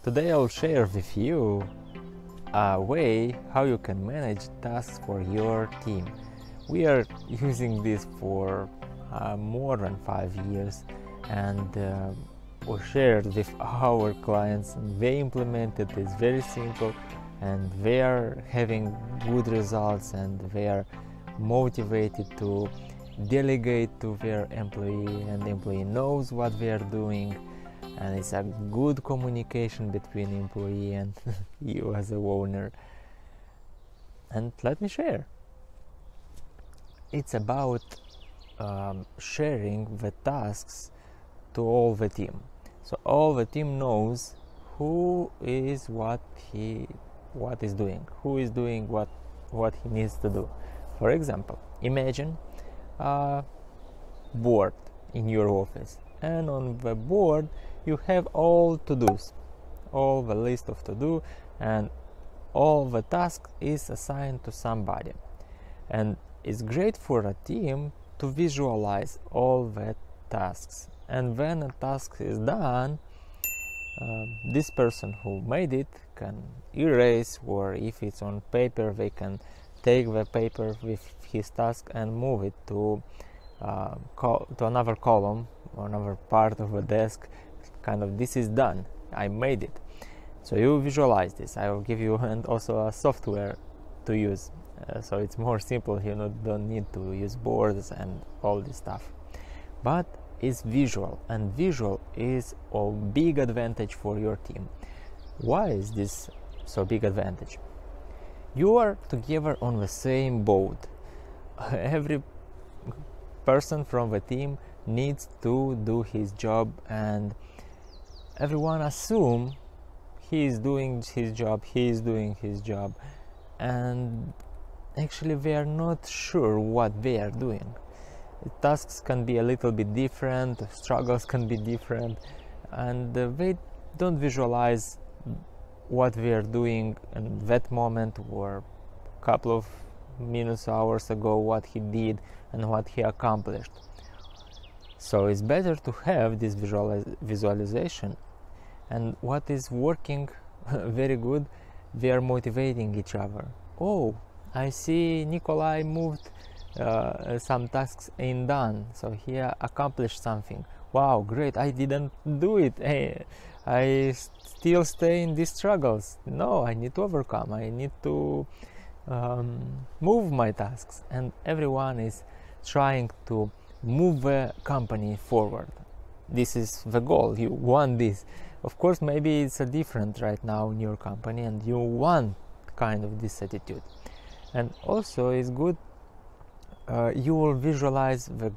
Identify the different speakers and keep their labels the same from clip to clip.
Speaker 1: Today I'll share with you a way how you can manage tasks for your team. We are using this for more than 5 years, and we shared with our clients. They implemented this very simple, and they are having good results, and they are motivated to delegate to their employee, and the employee knows what they are doing, and it's a good communication between employee and you as a owner. And let me share. It's about sharing the tasks to all the team, so all the team knows who is what is doing, who is doing what he needs to do. For example, imagine a board in your office, and on the board you have all to-dos, all the list of to-do, and all the task is assigned to somebody. And it's great for a team to visualize all the tasks, and when a task is done, this person who made it can erase, or if it's on paper, they can take the paper with his task and move it to another column or another part of the desk. Kind of, this is done, I made it. So you visualize this. I will give you and also a software to use, so it's more simple. You don't need to use boards and all this stuff, but it's visual, and visual is a big advantage for your team. Why is this so big advantage? You are together on the same boat. Every person from the team needs to do his job, and everyone assume he is doing his job, and actually they are not sure what they are doing. The tasks can be a little bit different, struggles can be different, and they don't visualize what we are doing in that moment, or a couple of minutes, hours ago, what he did and what he accomplished. So it's better to have this visualization. And what is working very good, they are motivating each other. Oh, I see Nikolai moved some tasks in done, so he accomplished something. Wow, great, I didn't do it. Hey, I still stay in these struggles. No, I need to overcome. I need to move my tasks. And everyone is trying to move the company forward. This is the goal. You want this. Of course, maybe it's a different right now in your company, and you want kind of this attitude. And also it's good, you will visualize the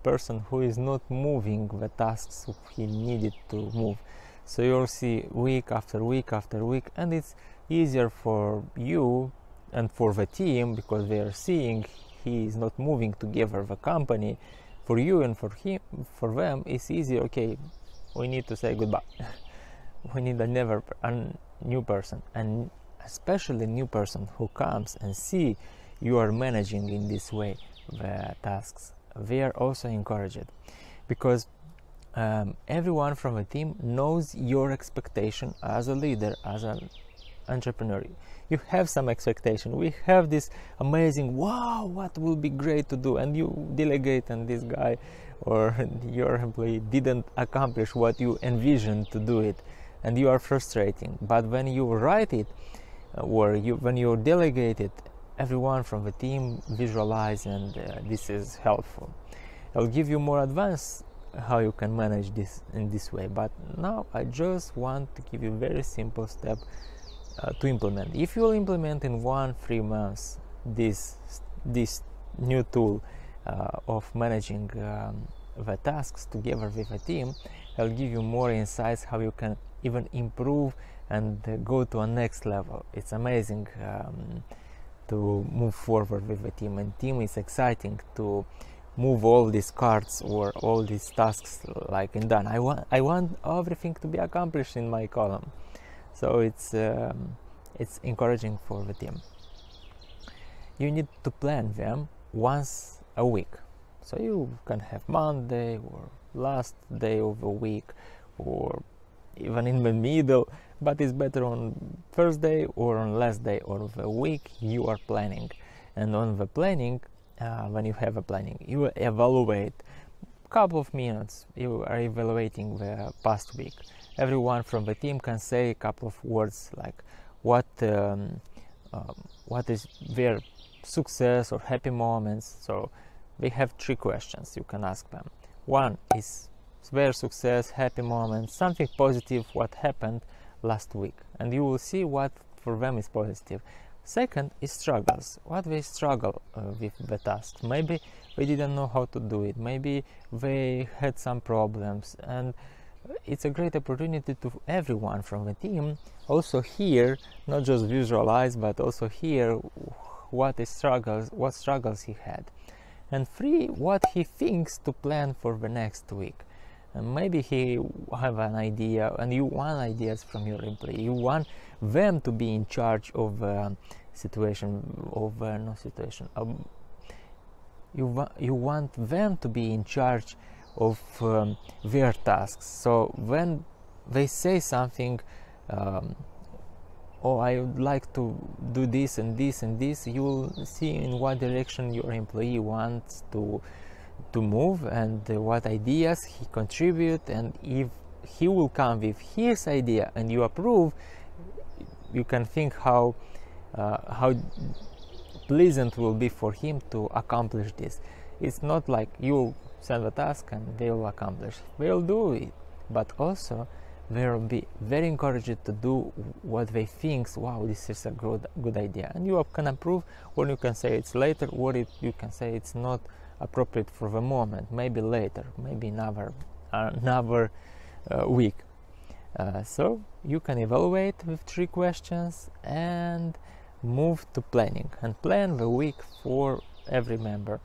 Speaker 1: person who is not moving the tasks he needed to move. So you'll see week after week after week, and it's easier for you and for the team, because they are seeing he is not moving together the company. For you and for them, it's easier. Okay, we need to say goodbye. We need a new person, and especially a new person who comes and see you are managing in this way the tasks. They are also encouraged, because everyone from the team knows your expectation as a leader, as an entrepreneur. You have some expectation. We have this amazing, wow, what will be great to do, and you delegate, and this guy or your employee didn't accomplish what you envisioned to do it, and you are frustrating. But when you write it, or when you delegate it, everyone from the team visualize, and this is helpful. I'll give you more advice how you can manage this in this way, but now I just want to give you a very simple step to implement. If you will implement in 1-3 months this new tool of managing the tasks together with a team, I'll give you more insights how you can even improve and go to a next level. It's amazing to move forward with the team, and team is exciting to move all these cards or all these tasks like in done. I want everything to be accomplished in my column. So it's encouraging for the team. You need to plan them once a week. So you can have Monday or last day of the week, or even in the middle, but it's better on first day or on last day or the week you are planning. And on the planning, when you have a planning, you evaluate couple of minutes. You are evaluating the past week. Everyone from the team can say a couple of words like what is their success or happy moments. So we have 3 questions you can ask them. One is their success, happy moments, something positive what happened last week, and you will see what for them is positive. Second is struggles, what they struggle with the task. Maybe they didn't know how to do it, maybe they had some problems, and it's a great opportunity to everyone from the team also hear, not just visualize, but also hear what struggles he had. And 3, what he thinks to plan for the next week. And maybe he have an idea, and you want ideas from your employee. You want them to be in charge of you want them to be in charge of their tasks. So when they say something, oh, I would like to do this and this and this, you will see in what direction your employee wants to move, and what ideas he contribute, and if he will come with his idea and you approve, you can think how pleasant will be for him to accomplish this. It's not like you send the task and they will accomplish. They will do it, but also they will be very encouraged to do what they think. Wow, this is a good idea, and you can approve, or you can say it's later, or you can say it's not appropriate for the moment, maybe later, maybe another week. So you can evaluate with 3 questions and move to planning, and plan the week for every member.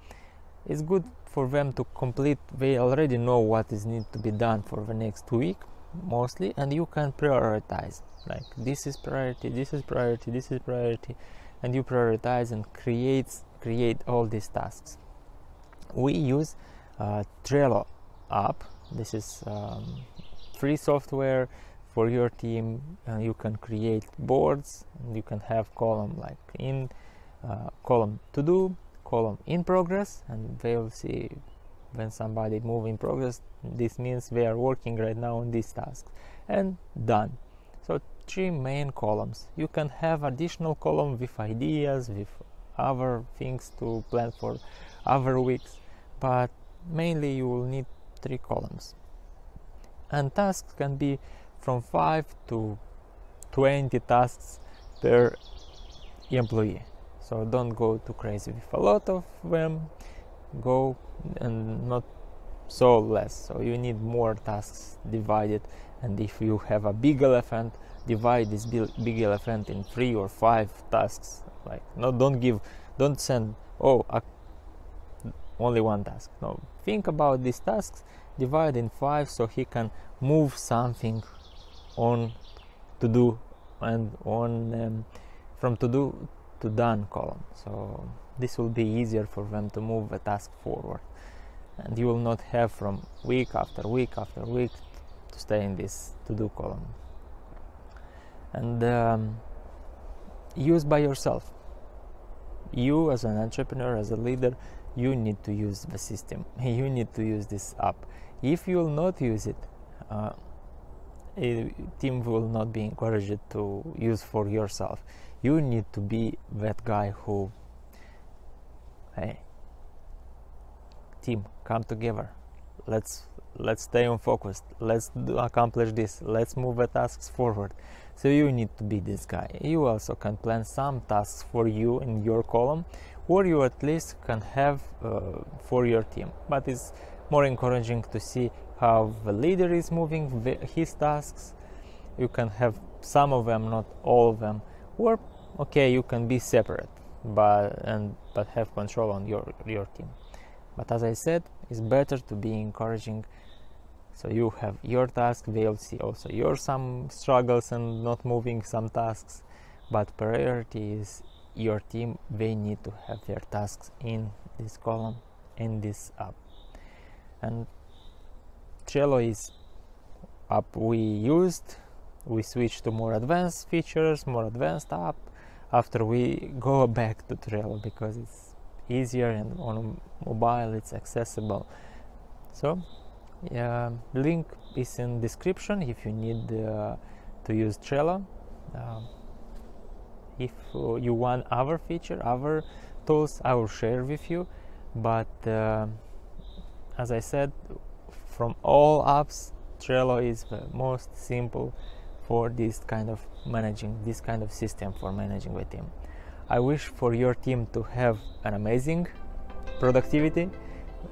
Speaker 1: It's good for them to complete, they already know what is need to be done for the next week mostly, and you can prioritize, like this is priority, this is priority, this is priority, and you prioritize and create all these tasks. We use Trello app. This is free software for your team. You can create boards, and you can have column like in column to do, column in progress, and they will see when somebody move in progress, this means they are working right now on these tasks, and done. So 3 main columns. You can have additional column with ideas, with other things to plan for other weeks, but mainly you will need 3 columns. And tasks can be from 5 to 20 tasks per employee. So don't go too crazy with a lot of them, go and not so less. So you need more tasks divided, and if you have a big elephant, divide this big elephant in 3 or 5 tasks. Like, no, don't send only 1 task. No, think about these tasks, divide in 5, so he can move something on to do, and on from to do to done column. So this will be easier for them to move the task forward, and you will not have from week after week after week to stay in this to do column. And use by yourself. You as an entrepreneur, as a leader, you need to use the system. You need to use this app. If you will not use it, a team will not be encouraged to use for yourself. You need to be that guy who, hey, team, come together. Let's stay on focus. Let's accomplish this. Let's move the tasks forward. So you need to be this guy. You also can plan some tasks for you in your column, or you at least can have for your team. But it's more encouraging to see how the leader is moving his tasks. You can have some of them, not all of them, or okay, you can be separate, but have control on your team. But as I said, it's better to be encouraging. So you have your task, they'll see also your some struggles and not moving some tasks, but priority is your team. They need to have their tasks in this column, in this app. And Trello is app we used, we switch to more advanced features, more advanced app after we go back to Trello, because it's easier and on mobile it's accessible. So link is in description if you need to use Trello. If you want other feature, other tools, I will share with you, but as I said, from all apps, Trello is the most simple for this kind of managing, this kind of system for managing the team. I wish for your team to have an amazing productivity,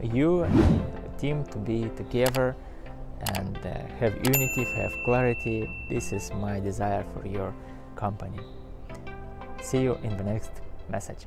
Speaker 1: you and the team to be together and have unity, have clarity. This is my desire for your company. See you in the next message.